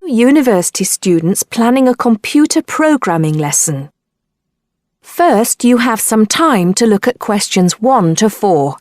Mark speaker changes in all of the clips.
Speaker 1: university students planning a computer programming lesson. First, you have some time to look at questions 1 to 4.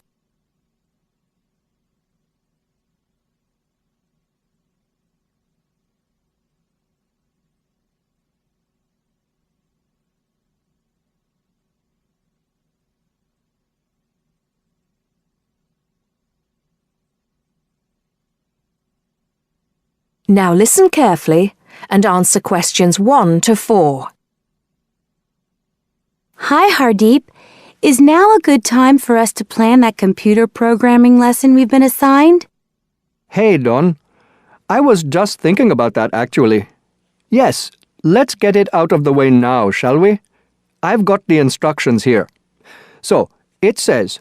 Speaker 1: Now listen carefully and answer questions 1 to 4.
Speaker 2: Hi, Hardeep. Is now a good time for us to plan that computer programming lesson we've been assigned?
Speaker 3: Hey, Don. I was just thinking about that, actually. Yes, let's get it out of the way now, shall we? I've got the instructions here. So, it says,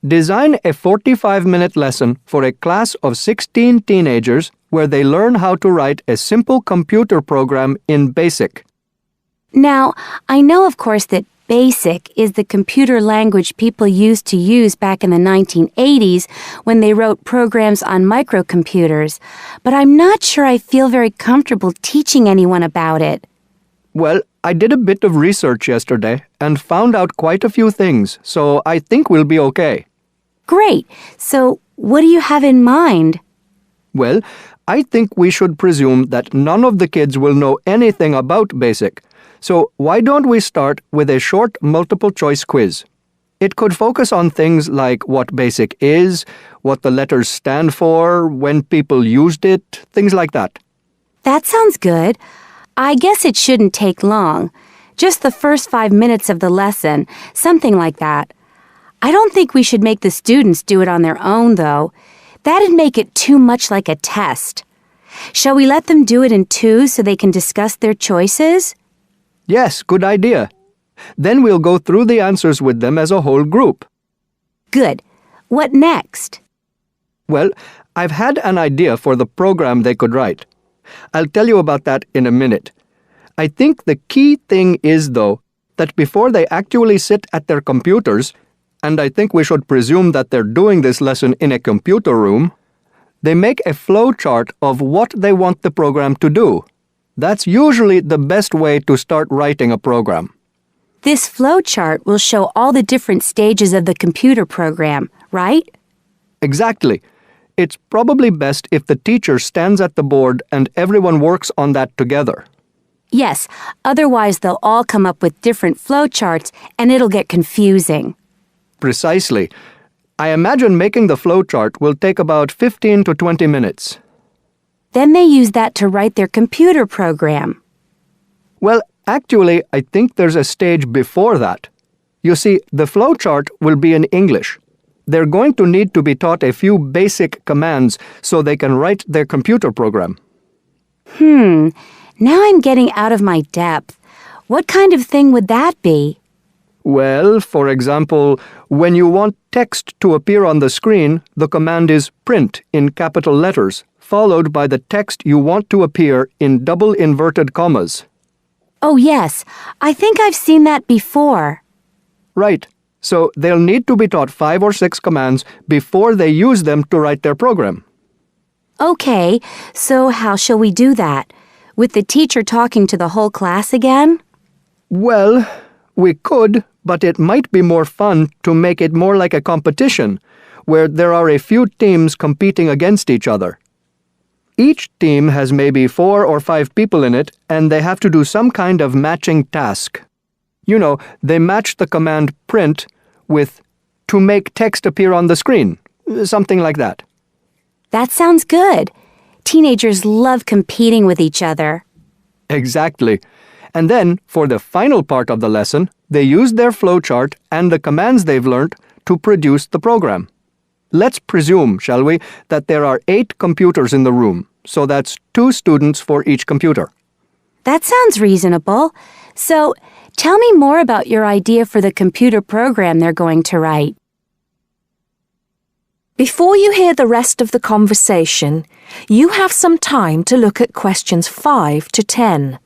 Speaker 3: design a 45-minute lesson for a class of 16 teenagers where they learn how to write a simple computer program in BASIC.
Speaker 2: Now, I know, of course, that BASIC is the computer language people used to use back in the 1980s when they wrote programs on microcomputers, but I'm not sure I feel very comfortable teaching anyone about it.
Speaker 3: Well, I did a bit of research yesterday and found out quite a few things, so I think we'll be okay.
Speaker 2: Great. So, what do you have in mind?
Speaker 3: Well, I think we should presume that none of the kids will know anything about BASIC. So why don't we start with a short multiple-choice quiz? It could focus on things like what BASIC is, what the letters stand for, when people used it, things like that.
Speaker 2: That sounds good. I guess it shouldn't take long. Just the first 5 minutes of the lesson, something like that. I don't think we should make the students do it on their own, though. That'd make it too much like a test. Shall we let them do it in twos so they can discuss their choices?
Speaker 3: Yes, good idea. Then we'll go through the answers with them as a whole group.
Speaker 2: Good. What next?
Speaker 3: Well, I've had an idea for the program they could write. I'll tell you about that in a minute. I think the key thing is, though, that before they actually sit at their computers, and I think we should presume that they're doing this lesson in a computer room, they make a flow chart of what they want the program to do. That's usually the best way to start writing a program.
Speaker 2: This flow chart will show all the different stages of the computer program, right?
Speaker 3: Exactly. It's probably best if the teacher stands at the board and everyone works on that together.
Speaker 2: Yes, otherwise they'll all come up with different flow charts and it'll get confusing.
Speaker 3: Precisely. I imagine making the flow chart will take about 15 to 20 minutes.
Speaker 2: Then they use that to write their computer program.
Speaker 3: Well, actually, I think there's a stage before that. You see, the flow chart will be in English. They're going to need to be taught a few basic commands so they can write their computer program.
Speaker 2: Now I'm getting out of my depth. What kind of thing would that be?
Speaker 3: Well, for example, when you want text to appear on the screen, the command is print in capital letters, followed by the text you want to appear in double inverted commas.
Speaker 2: Oh yes, I think I've seen that before.
Speaker 3: Right. So they'll need to be taught 5 or 6 commands before they use them to write their program.
Speaker 2: Okay, so how shall we do that? With the teacher talking to the whole class again?
Speaker 3: Well, we could, but it might be more fun to make it more like a competition, where there are a few teams competing against each other. Each team has maybe 4 or 5 people in it, and they have to do some kind of matching task. You know, they match the command print with to make text appear on the screen, something like that.
Speaker 2: That sounds good. Teenagers love competing with each other.
Speaker 3: Exactly. And then, for the final part of the lesson, they use their flowchart and the commands they've learned to produce the program. Let's presume, shall we, that there are 8 computers in the room, so that's 2 students for each computer.
Speaker 2: That sounds reasonable. So, tell me more about your idea for the computer program they're going to write.
Speaker 1: Before you hear the rest of the conversation, you have some time to look at questions 5 to 10.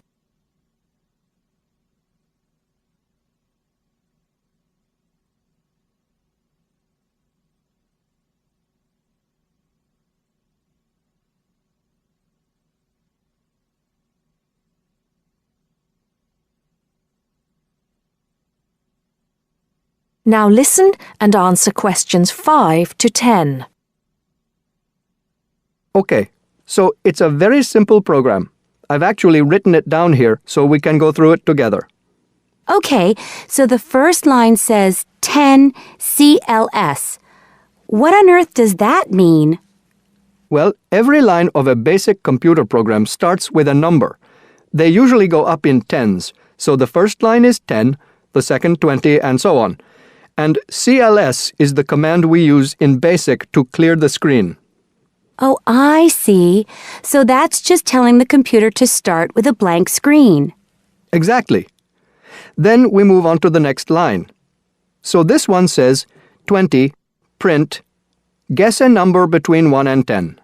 Speaker 1: Now listen and answer questions 5 to 10.
Speaker 3: Okay, so it's a very simple program. I've actually written it down here so we can go through it together.
Speaker 2: Okay, so the first line says 10 CLS. What on earth does that mean?
Speaker 3: Well, every line of a basic computer program starts with a number. They usually go up in tens, so the first line is 10, the second 20, and so on. And CLS is the command we use in BASIC to clear the screen.
Speaker 2: Oh, I see. So that's just telling the computer to start with a blank screen.
Speaker 3: Exactly. Then we move on to the next line. So this one says 20, print, guess a number between 1 and 10.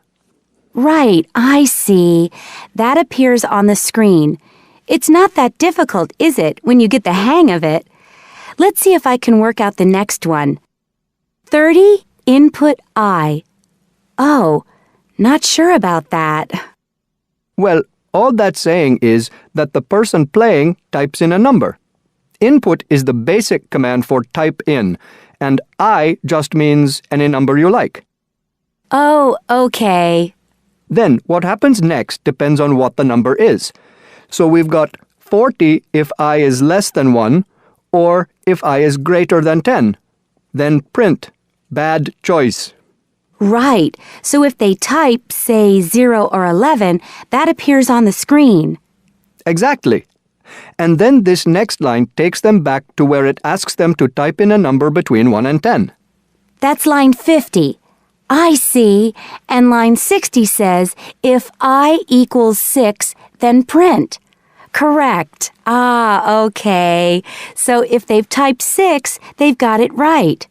Speaker 2: Right, I see. That appears on the screen. It's not that difficult, is it, when you get the hang of it? Let's see if I can work out the next one. 30, input I. Oh, not sure about that.
Speaker 3: Well, all that's saying is that the person playing types in a number. Input is the basic command for type in, and I just means any number you like.
Speaker 2: Oh, okay.
Speaker 3: Then what happens next depends on what the number is. So we've got 40 if I is less than 1, or if I is greater than 10. Then print. Bad choice.
Speaker 2: Right. So if they type, say, 0 or 11, that appears on the screen.
Speaker 3: Exactly. And then this next line takes them back to where it asks them to type in a number between 1 and 10.
Speaker 2: That's line 50. I see. And line 60 says, if I equals 6, then print. Correct. Ah, okay. So if they've typed 6, they've got it right.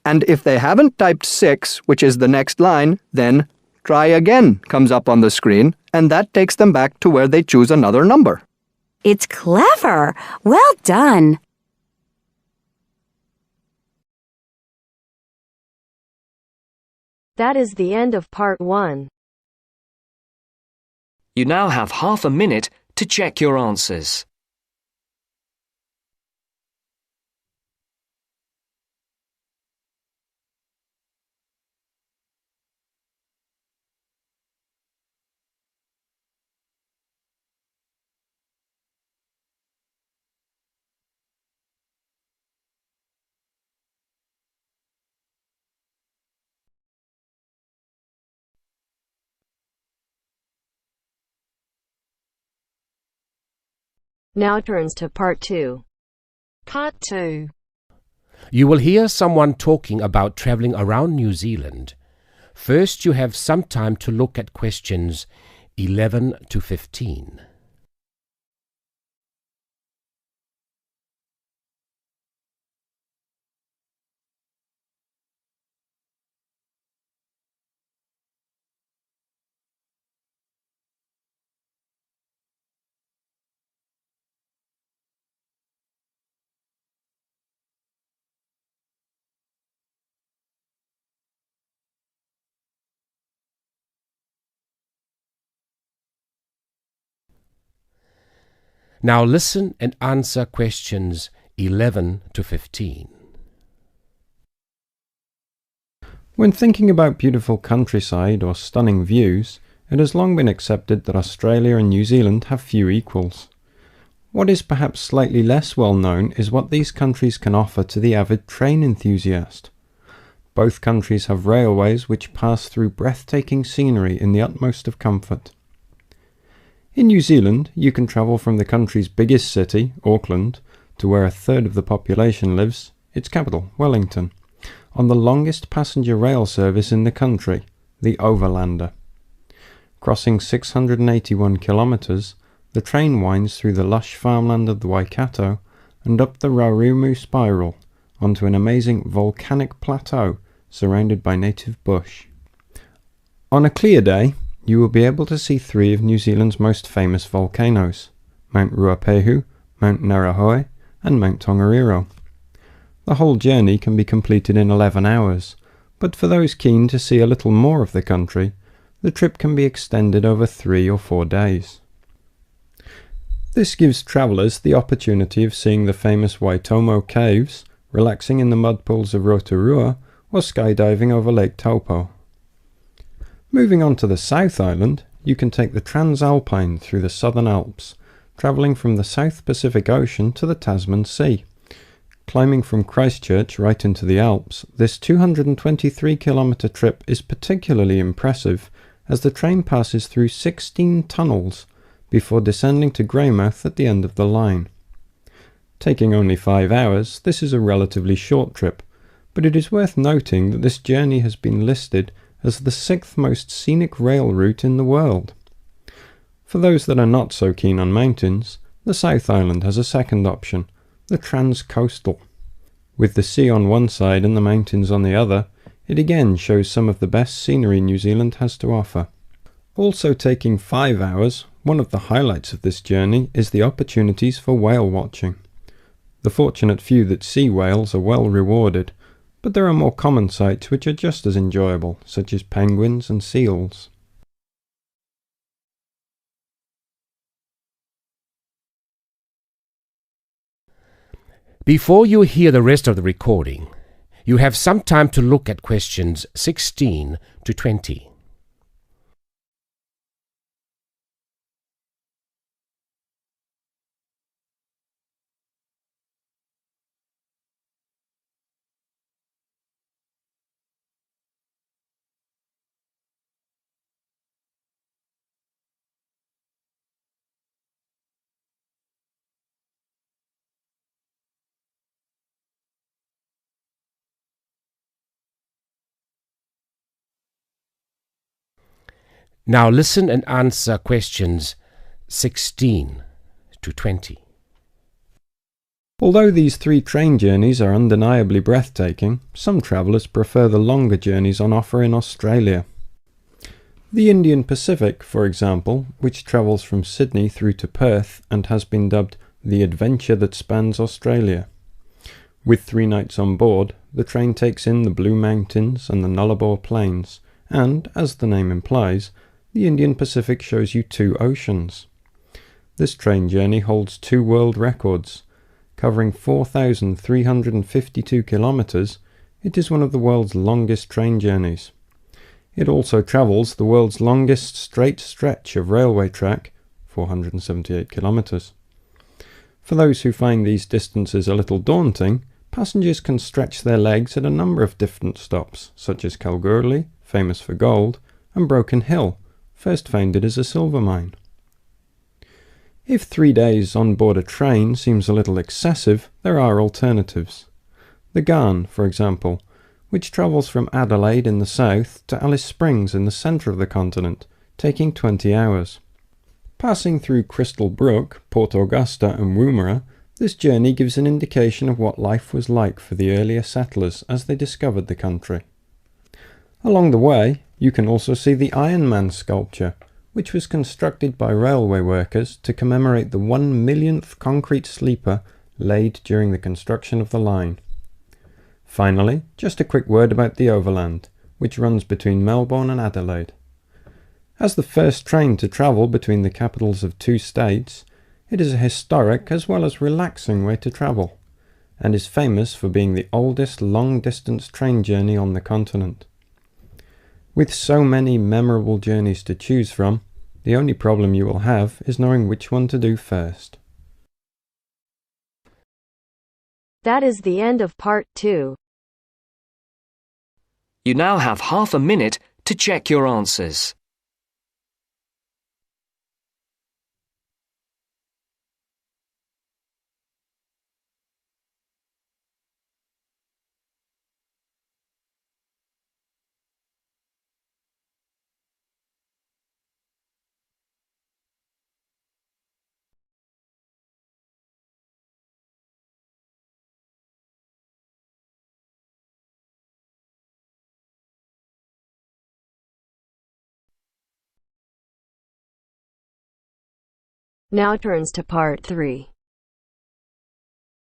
Speaker 3: And if they haven't typed 6, which is the next line, then try again comes up on the screen, and that takes them back to where they choose another number.
Speaker 2: It's clever. Well done.
Speaker 4: That is the end of part 1.
Speaker 5: You now have half a minute to check your answers.
Speaker 4: Now turns to part 2.
Speaker 6: Part 2. You will hear someone talking about travelling around New Zealand. First, you have some time to look at questions 11 to 15. Now listen and answer questions 11 to 15.
Speaker 7: When thinking about beautiful countryside or stunning views, it has long been accepted that Australia and New Zealand have few equals. What is perhaps slightly less well known is what these countries can offer to the avid train enthusiast. Both countries have railways which pass through breathtaking scenery in the utmost of comfort. In New Zealand, you can travel from the country's biggest city, Auckland, to where a third of the population lives, its capital, Wellington, on the longest passenger rail service in the country, the Overlander. Crossing 681 kilometres, the train winds through the lush farmland of the Waikato and up the Raurumu spiral onto an amazing volcanic plateau surrounded by native bush. On a clear day, you will be able to see 3 of New Zealand's most famous volcanoes, Mount Ruapehu, Mount Ngauruhoe and Mount Tongariro. The whole journey can be completed in 11 hours, but for those keen to see a little more of the country, the trip can be extended over 3 or 4 days. This gives travellers the opportunity of seeing the famous Waitomo Caves, relaxing in the mud pools of Rotorua, or skydiving over Lake Taupo. Moving on to the South Island, you can take the Transalpine through the Southern Alps, travelling from the South Pacific Ocean to the Tasman Sea. Climbing from Christchurch right into the Alps, this 223-kilometre trip is particularly impressive as the train passes through 16 tunnels before descending to Greymouth at the end of the line. Taking only 5 hours, this is a relatively short trip, but it is worth noting that this journey has been listed as the 6th most scenic rail route in the world. For those that are not so keen on mountains, the South Island has a second option, the Transcoastal. With the sea on one side and the mountains on the other, it again shows some of the best scenery New Zealand has to offer. Also taking 5 hours, one of the highlights of this journey is the opportunities for whale watching. The fortunate few that see whales are well rewarded, but there are more common sights which are just as enjoyable, such as penguins and seals.
Speaker 6: Before you hear the rest of the recording, you have some time to look at questions 16 to 20. Now listen and answer questions 16 to 20.
Speaker 7: Although these 3 train journeys are undeniably breathtaking, some travellers prefer the longer journeys on offer in Australia. The Indian Pacific, for example, which travels from Sydney through to Perth and has been dubbed the adventure that spans Australia. With 3 nights on board, the train takes in the Blue Mountains and the Nullarbor Plains, and, as the name implies, the Indian Pacific shows you 2 oceans. This train journey holds 2 world records. Covering 4,352 kilometres, it is one of the world's longest train journeys. It also travels the world's longest straight stretch of railway track, 478 kilometres. For those who find these distances a little daunting, passengers can stretch their legs at a number of different stops, such as Kalgoorlie, famous for gold, and Broken Hill, first founded as a silver mine. If 3 days on board a train seems a little excessive, there are alternatives. The Ghan, for example, which travels from Adelaide in the south to Alice Springs in the centre of the continent, taking 20 hours. Passing through Crystal Brook, Port Augusta and Woomera, this journey gives an indication of what life was like for the earlier settlers as they discovered the country. Along the way, you can also see the Iron Man sculpture, which was constructed by railway workers to commemorate the 1,000,000th concrete sleeper laid during the construction of the line. Finally, just a quick word about the Overland, which runs between Melbourne and Adelaide. As the first train to travel between the capitals of 2 states, it is a historic as well as relaxing way to travel, and is famous for being the oldest long-distance train journey on the continent. With so many memorable journeys to choose from, the only problem you will have is knowing which one to do first.
Speaker 4: That is the end of part 2.
Speaker 5: You now have half a minute to check your answers.
Speaker 4: Now turns to part 3.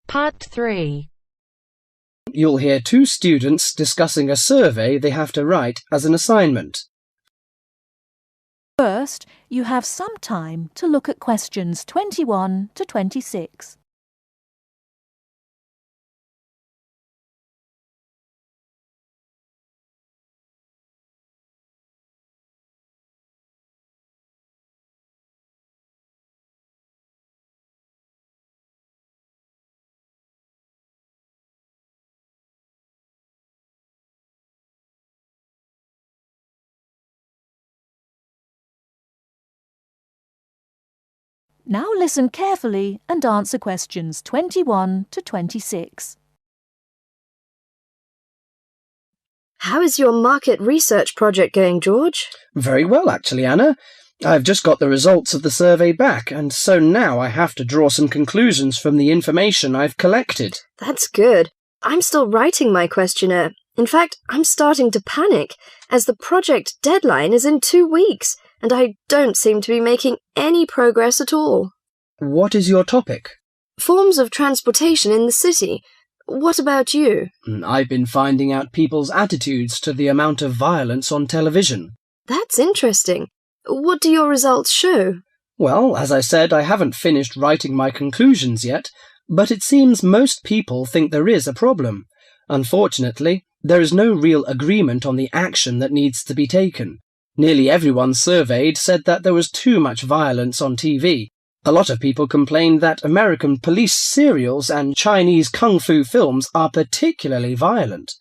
Speaker 8: Part 3.
Speaker 9: You'll hear 2 students discussing a survey they have to write as an assignment.
Speaker 10: First, you have some time to look at questions 21 to 26. Now listen carefully and answer questions 21 to 26.
Speaker 4: How is your market research project going, George?
Speaker 9: Very well, actually, Anna. I've just got the results of the survey back, and so now I have to draw some conclusions from the information I've collected.
Speaker 4: That's good. I'm still writing my questionnaire. In fact, I'm starting to panic, as the project deadline is in 2 weeks, and I don't seem to be making any progress at all.
Speaker 9: What is your topic?
Speaker 4: Forms of transportation in the city. What about you?
Speaker 9: I've been finding out people's attitudes to the amount of violence on television.
Speaker 4: That's interesting. What do your results show?
Speaker 9: Well, as I said, I haven't finished writing my conclusions yet, but it seems most people think there is a problem. Unfortunately, there is no real agreement on the action that needs to be taken. Nearly everyone surveyed said that there was too much violence on TV. A lot of people complained that American police serials and Chinese kung fu films are particularly violent.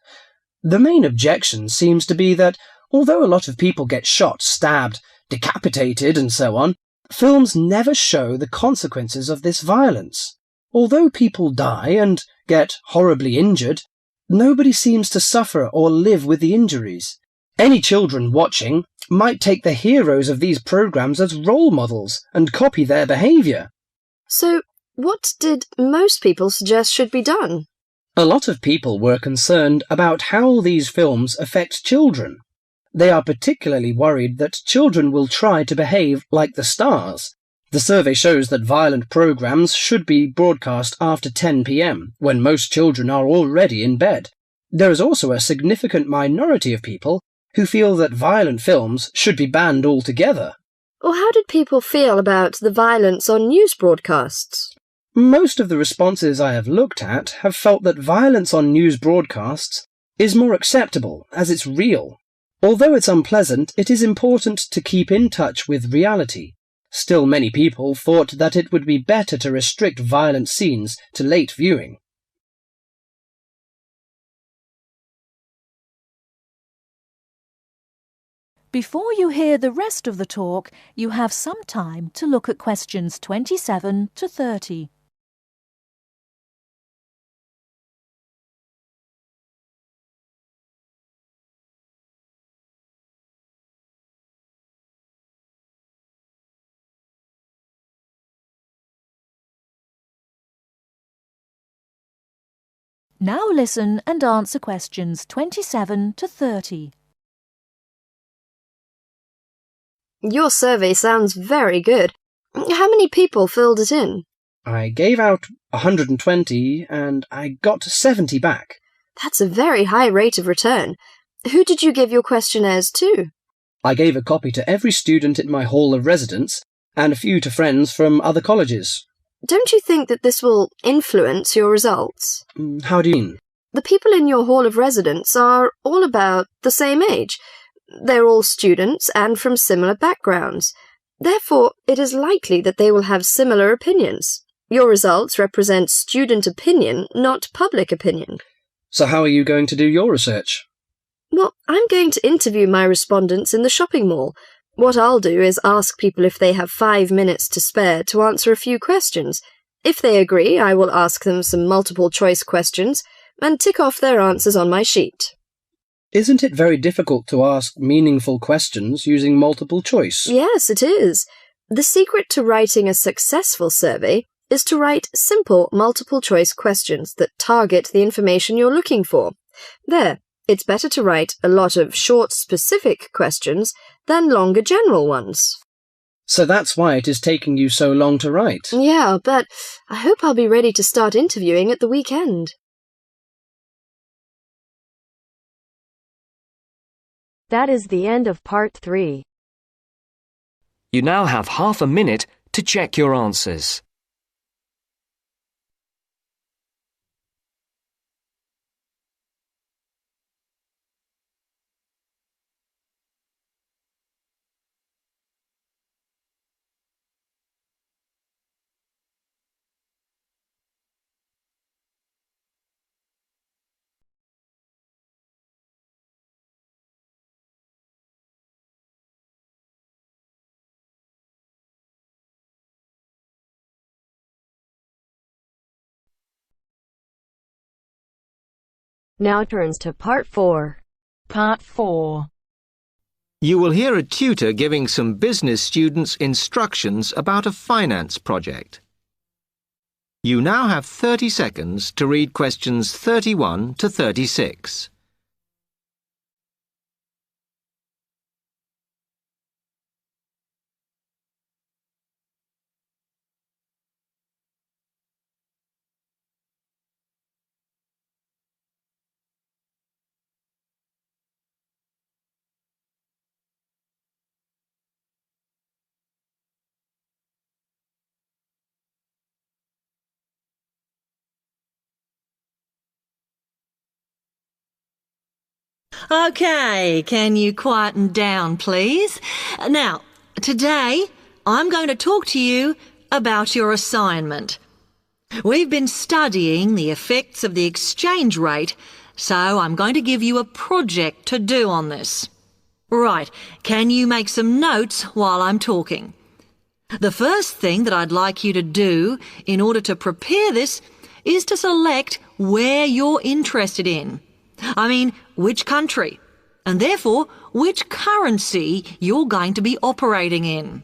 Speaker 9: The main objection seems to be that although a lot of people get shot, stabbed, decapitated and so on, films never show the consequences of this violence. Although people die and get horribly injured, nobody seems to suffer or live with the injuries. Any children watching might take the heroes of these programs as role models and copy their behaviour.
Speaker 4: So, what did most people suggest should be done?
Speaker 9: A lot of people were concerned about how these films affect children. They are particularly worried that children will try to behave like the stars. The survey shows that violent programs should be broadcast after 10 p.m, when most children are already in bed. There is also a significant minority of people who feel that violent films should be banned altogether.
Speaker 4: Or how did people feel about the violence on news broadcasts?
Speaker 9: Most of the responses I have looked at have felt that violence on news broadcasts is more acceptable as it's real. Although it's unpleasant, it is important to keep in touch with reality. Still, many people thought that it would be better to restrict violent scenes to late viewing.
Speaker 10: Before you hear the rest of the talk, you have some time to look at questions 27 to 30. Now listen and answer questions 27 to 30.
Speaker 4: Your survey sounds very good. How many people filled it in?
Speaker 9: I gave out 120 and I got 70 back.
Speaker 4: That's a very high rate of return. Who did you give your questionnaires to?
Speaker 9: I gave a copy to every student in my hall of residence and a few to friends from other colleges.
Speaker 4: Don't you think that this will influence your results?
Speaker 9: How do you mean?
Speaker 4: The people in your hall of residence are all about the same age. They're all students and from similar backgrounds. Therefore, it is likely that they will have similar opinions. Your results represent student opinion, not public opinion.
Speaker 9: So how are you going to do your research?
Speaker 4: Well, I'm going to interview my respondents in the shopping mall. What I'll do is ask people if they have 5 minutes to spare to answer a few questions. If they agree, I will ask them some multiple-choice questions and tick off their answers on my sheet.
Speaker 9: Isn't it very difficult to ask meaningful questions using multiple choice?
Speaker 4: Yes, it is. The secret to writing a successful survey is to write simple multiple-choice questions that target the information you're looking for. There, it's better to write a lot of short, specific questions than longer general ones.
Speaker 9: So that's why it is taking you so long to write?
Speaker 4: Yeah, but I hope I'll be ready to start interviewing at the weekend. That is the end of part 3.
Speaker 5: You now have half a minute to check your answers.
Speaker 8: Now turns to Part 4.
Speaker 10: Part 4.
Speaker 3: You will hear a tutor giving some business students instructions about a finance project. You now have 30 seconds to read questions 31 to 36.
Speaker 11: OK, can you quieten down, please? Now, today I'm going to talk to you about your assignment. We've been studying the effects of the exchange rate, so I'm going to give you a project to do on this. Right, can you make some notes while I'm talking? The first thing that I'd like you to do in order to prepare this is to select where you're interested in. I mean, which country, and therefore which currency you're going to be operating in.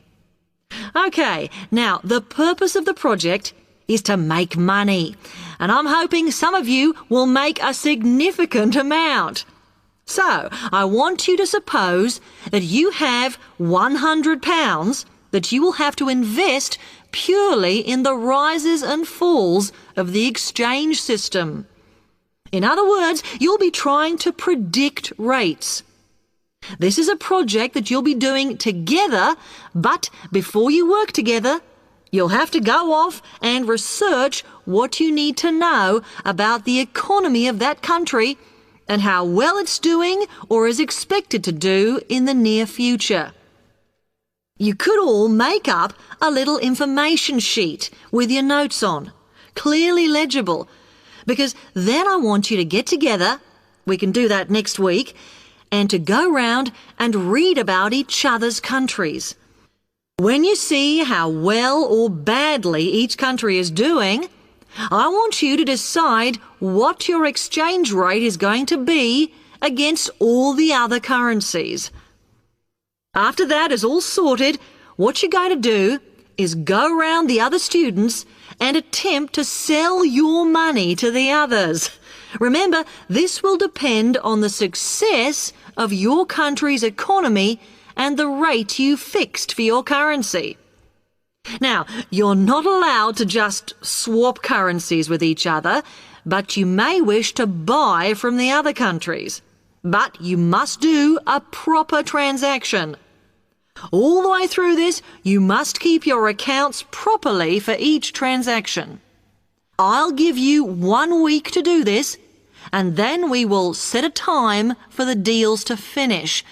Speaker 11: OK, now the purpose of the project is to make money, and I'm hoping some of you will make a significant amount. So, I want you to suppose that you have £100 that you will have to invest purely in the rises and falls of the exchange system. In other words, you'll be trying to predict rates. This is a project that you'll be doing together, but before you work together, you'll have to go off and research what you need to know about the economy of that country and how well it's doing or is expected to do in the near future. You could all make up a little information sheet with your notes on, clearly legible, because then I want you to get together, we can do that next week, and to go round and read about each other's countries. When you see how well or badly each country is doing, I want you to decide what your exchange rate is going to be against all the other currencies. After that is all sorted, what you're going to do is go round the other students and attempt to sell your money to the others. Remember, this will depend on the success of your country's economy and the rate you fixed for your currency. Now, you're not allowed to just swap currencies with each other, but you may wish to buy from the other countries. But you must do a proper transaction. All the way through this, you must keep your accounts properly for each transaction. I'll give you 1 week to do this, and then we will set a time for the deals to finish,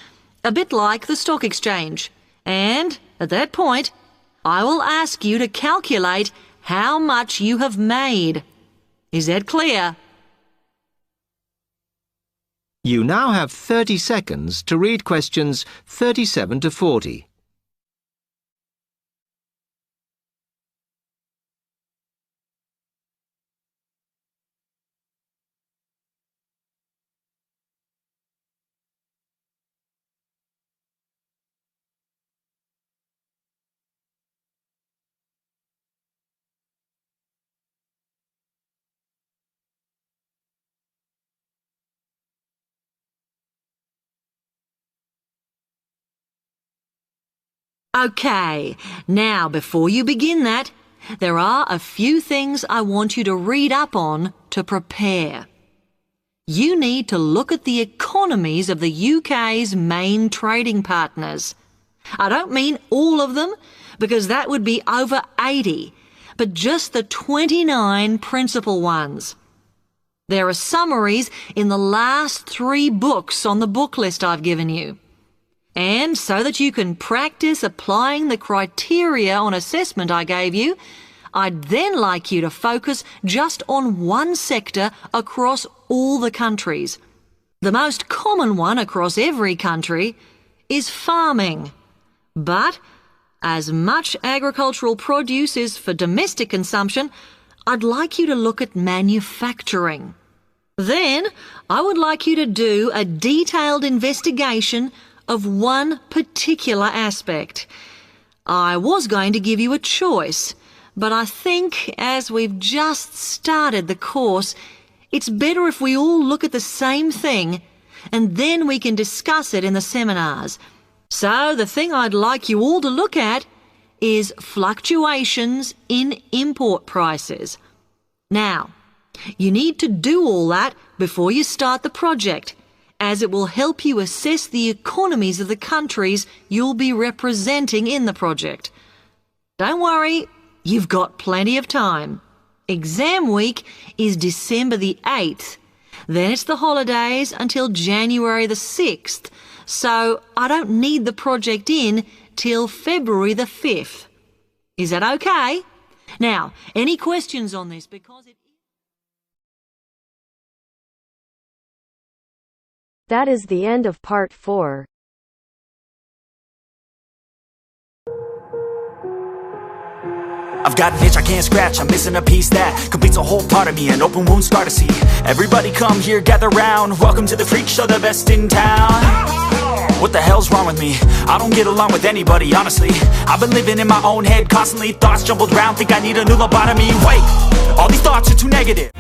Speaker 11: a bit like the stock exchange. And at that point, I will ask you to calculate how much you have made. Is that clear?
Speaker 3: You now have 30 seconds to read questions 37 to 40.
Speaker 11: OK, now before you begin that, there are a few things I want you to read up on to prepare. You need to look at the economies of the UK's main trading partners. I don't mean all of them, because that would be over 80, but just the 29 principal ones. There are summaries in the last 3 books on the book list I've given you. And so that you can practice applying the criteria on assessment I gave you, I'd then like you to focus just on one sector across all the countries. The most common one across every country is farming. But as much agricultural produce is for domestic consumption, I'd like you to look at manufacturing. Then I would like you to do a detailed investigation of one particular aspect. I was going to give you a choice, but I think as we've just started the course, it's better if we all look at the same thing and then we can discuss it in the seminars. So the thing I'd like you all to look at is fluctuations in import prices. Now, you need to do all that before you start the project, as it will help you assess the economies of the countries you'll be representing in the project. Don't worry, you've got plenty of time. Exam week is December the 8th. Then it's the holidays until January the 6th, so I don't need the project in till February the 5th. Is that okay? Now, any questions on this? Because
Speaker 8: That is the end of part 4.
Speaker 12: I've got an itch I can't scratch, I'm missing a piece that completes a whole part of me, an open wound scar to see. Everybody come here, gather round, welcome to the freak show, the best in town. What the hell's wrong with me? I don't get along with anybody, honestly. I've been living in my own head constantly, thoughts jumbled round, think I need a new lobotomy. Wait, all these thoughts are too negative.